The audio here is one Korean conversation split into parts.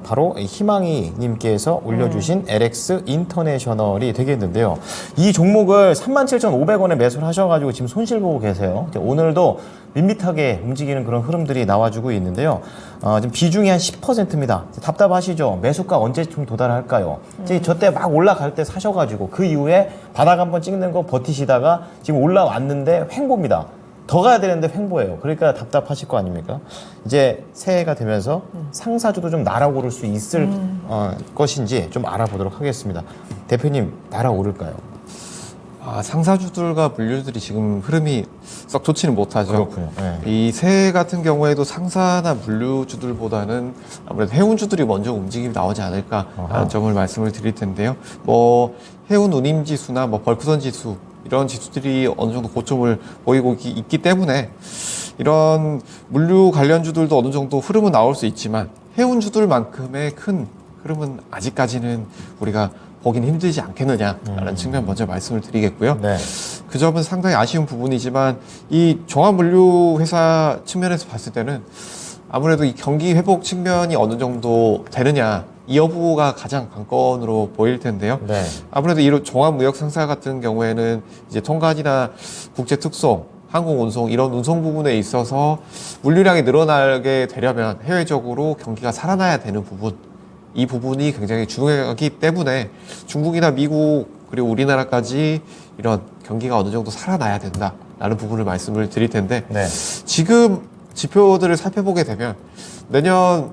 바로 희망이 님께서 올려주신 LX 인터내셔널이 되겠는데요. 이 종목을 37,500원에 매수를 하셔가지고 지금 손실 보고 계세요. 오늘도 밋밋하게 움직이는 그런 흐름들이 나와주고 있는데요. 지금 비중이 한 10%입니다. 답답하시죠? 매수가 언제쯤 도달할까요? 저때 막 올라갈 때 사셔가지고 그 이후에 바닥 한번 찍는 거 버티시다가 지금 올라왔는데 횡보입니다. 더 가야 되는데 횡보예요. 그러니까 답답하실 거 아닙니까? 이제 새해가 되면서 상사주도 좀 날아오를 수 있을 것인지 좀 알아보도록 하겠습니다. 대표님, 날아오를까요? 상사주들과 물류들이 지금 흐름이 썩 좋지는 못하죠. 그렇군요. 네. 이 새해 같은 경우에도 상사나 물류주들보다는 아무래도 해운주들이 먼저 움직임이 나오지 않을까라는 점을 말씀을 드릴 텐데요. 해운 운임지수나 벌크선 지수 이런 지수들이 어느 정도 고점을 보이고 있기 때문에 이런 물류 관련주들도 어느 정도 흐름은 나올 수 있지만 해운주들만큼의 큰 흐름은 아직까지는 우리가 보긴 힘들지 않겠느냐라는 측면 먼저 말씀을 드리겠고요. 네. 그 점은 상당히 아쉬운 부분이지만 이 종합물류회사 측면에서 봤을 때는 아무래도 이 경기 회복 측면이 어느 정도 되느냐 이 여부가 가장 관건으로 보일 텐데요. 네. 아무래도 이런 종합무역상사 같은 경우에는 이제 통관이나 국제특송, 항공운송 이런 운송 부분에 있어서 물류량이 늘어나게 되려면 해외적으로 경기가 살아나야 되는 부분 이 부분이 굉장히 중요하기 때문에 중국이나 미국 그리고 우리나라까지 이런 경기가 어느 정도 살아나야 된다라는 부분을 말씀을 드릴 텐데 네. 지금 지표들을 살펴보게 되면 내년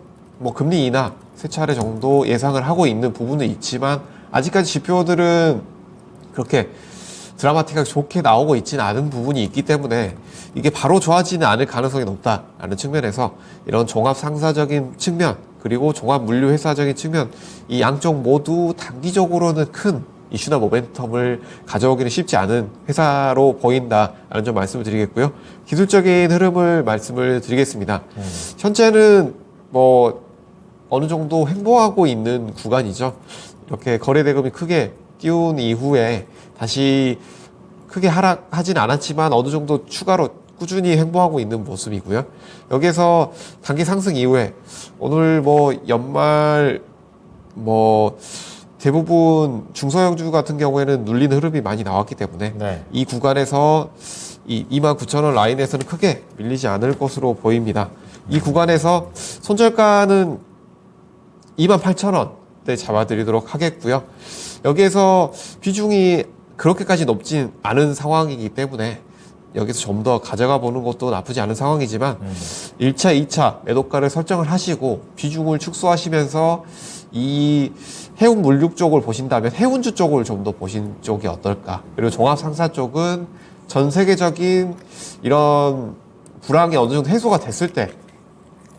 금리 인하 세 차례 정도 예상을 하고 있는 부분은 있지만 아직까지 지표들은 그렇게 드라마틱하게 좋게 나오고 있지는 않은 부분이 있기 때문에 이게 바로 좋아지는 않을 가능성이 높다라는 측면에서 이런 종합 상사적인 측면 그리고 종합 물류 회사적인 측면 이 양쪽 모두 단기적으로는 큰 이슈나 모멘텀을 가져오기는 쉽지 않은 회사로 보인다라는 점 말씀을 드리겠고요. 기술적인 흐름을 말씀을 드리겠습니다. 현재는 어느 정도 횡보하고 있는 구간이죠. 이렇게 거래대금이 크게 띄운 이후에 다시 크게 하락하진 않았지만 어느 정도 추가로 꾸준히 횡보하고 있는 모습이고요. 여기에서 단기 상승 이후에 오늘 연말 대부분 중소형주 같은 경우에는 눌리는 흐름이 많이 나왔기 때문에 네. 이 구간에서 이 29,000원 라인에서는 크게 밀리지 않을 것으로 보입니다. 이 구간에서 손절가는 28,000원대 잡아드리도록 하겠고요. 여기에서 비중이 그렇게까지 높진 않은 상황이기 때문에 여기서 좀 더 가져가 보는 것도 나쁘지 않은 상황이지만 1차, 2차 매도가를 설정을 하시고 비중을 축소하시면서 이 해운 물류 쪽을 보신다면 해운주 쪽을 좀 더 보신 쪽이 어떨까. 그리고 종합상사 쪽은 전 세계적인 이런 불황이 어느 정도 해소가 됐을 때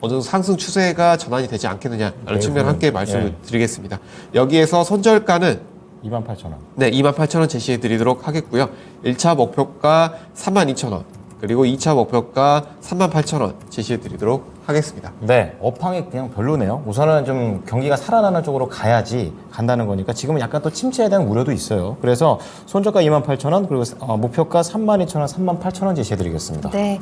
어느 정도 상승 추세가 전환이 되지 않겠느냐라는 측면 함께 말씀을 드리겠습니다. 여기에서 손절가는 28,000원. 네, 28,000원 제시해 드리도록 하겠고요. 1차 목표가 32,000원, 그리고 2차 목표가 38,000원 제시해 드리도록 하겠습니다. 네, 업황이 그냥 별로네요. 우선은 좀 경기가 살아나는 쪽으로 가야지 간다는 거니까 지금은 약간 또 침체에 대한 우려도 있어요. 그래서 손절가 28,000원, 그리고 목표가 32,000원, 38,000원 제시해 드리겠습니다. 네.